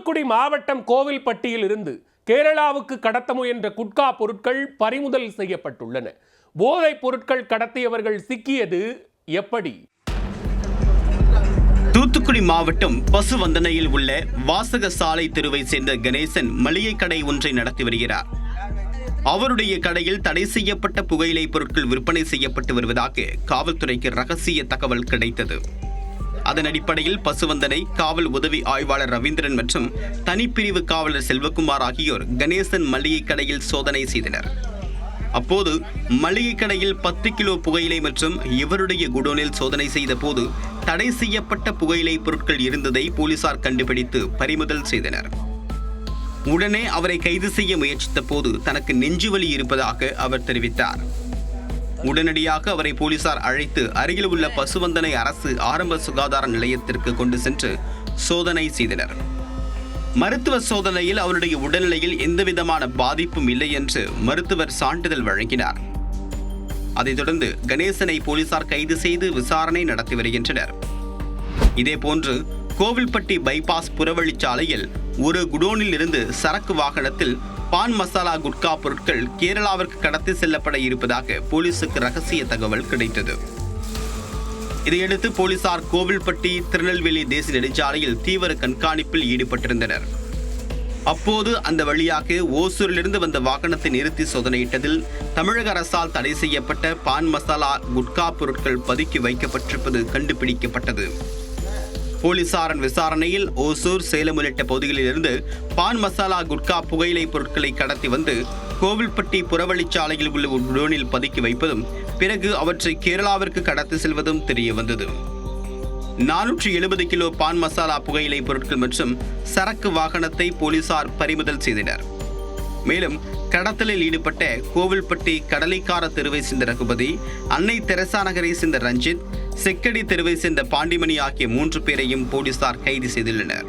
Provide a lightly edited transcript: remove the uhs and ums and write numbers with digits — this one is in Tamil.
தூத்துக்குடி மாவட்டம் கோவில்பட்டியில் இருந்து கேரளாவுக்கு கடத்த முயன்ற குட்கா பொருட்கள் பறிமுதல் செய்யப்பட்டுள்ளன. போதைப் பொருட்கள் கடத்தியவர்கள் சிக்கியது எப்படி? தூத்துக்குடி மாவட்டம் பசுவந்தனையில் உள்ள வாசக சாலை தெருவை சேர்ந்த கணேசன் மளிகை கடை ஒன்றை நடத்தி வருகிறார். அவருடைய கடையில் தடை செய்யப்பட்ட புகையிலை பொருட்கள் விற்பனை செய்யப்பட்டு வருவதாக காவல்துறைக்கு ரகசிய தகவல் கிடைத்தது. அதன் அடிப்படையில் பசுவந்தனை காவல் உதவி ஆய்வாளர் ரவீந்திரன் மற்றும் தனிப்பிரிவு காவலர் செல்வகுமார் ஆகியோர் கணேசன் மளிகை கடையில் சோதனை செய்தனர். அப்போது மளிகை கடையில் 10 கிலோ புகையிலை மற்றும் இவருடைய குடோனில் சோதனை செய்த போது தடை செய்யப்பட்ட புகையிலை பொருட்கள் இருந்ததை போலீசார் கண்டுபிடித்து பறிமுதல் செய்தனர். உடனே அவரை கைது செய்ய முயற்சித்த போது தனக்கு நெஞ்சுவலி இருப்பதாக அவர் தெரிவித்தார். உடனடியாக அவரை போலீசார் அழைத்து அருகில் உள்ள பசுவந்தனை அரசு ஆரம்ப சுகாதார நிலையத்திற்கு கொண்டு சென்று சோதனை செய்தனர். மருத்துவ சோதனையில் அவருடைய உடல்நிலையில் எந்தவிதமான பாதிப்பும் இல்லை என்று மருத்துவர் சான்றிதழ் வழங்கினார். அதைத் தொடர்ந்து கணேசனை போலீசார் கைது செய்து விசாரணை நடத்தி வருகின்றனர். இதேபோன்று கோவில்பட்டி பைபாஸ் புறவழிச்சாலையில் ஒரு குடோனில் இருந்து சரக்கு வாகனத்தில் பான் மசாலா குட்கா பொருட்கள் கேரளாவிற்கு கடத்தி செல்லப்பட இருப்பதாக போலீசுக்கு ரகசிய தகவல் கிடைத்தது. இதையடுத்து போலீசார் கோவில்பட்டி திருநெல்வேலி தேசிய நெடுஞ்சாலையில் தீவிர கண்காணிப்பில் ஈடுபட்டிருந்தனர். அப்போது அந்த வழியாக ஓசூரிலிருந்து வந்த வாகனத்தை நிறுத்தி சோதனையிட்டதில் தமிழக அரசால் தடை செய்யப்பட்ட பான் மசாலா குட்கா பொருட்கள் பதுக்கி வைக்கப்பட்டிருப்பது கண்டுபிடிக்கப்பட்டது. போலீசாரின் விசாரணையில் ஓசூர், சேலம் உள்ளிட்ட பகுதிகளில் இருந்து பான் மசாலா குட்கா புகையிலை பொருட்களை கடத்தி வந்து கோவில்பட்டி புறவழிச்சாலையில் உள்ள ஒரு குடோனில் பதுக்கி வைப்பதும் பிறகு அவற்றை கேரளாவிற்கு கடத்தி செல்வதும் தெரிய வந்தது. 470 கிலோ பான் மசாலா புகையிலை பொருட்கள் மற்றும் சரக்கு வாகனத்தை போலீசார் பறிமுதல் செய்தனர். மேலும் கடத்தலில் ஈடுபட்ட கோவில்பட்டி கடலைக்கார தெருவை சேர்ந்த ரகுபதி, அன்னை தெரசா நகரை சேர்ந்த ரஞ்சித், செக்கடி தெருவை சேர்ந்த பாண்டிமணி ஆகிய 3 பேரையும் போலீசார் கைது செய்துள்ளனர்.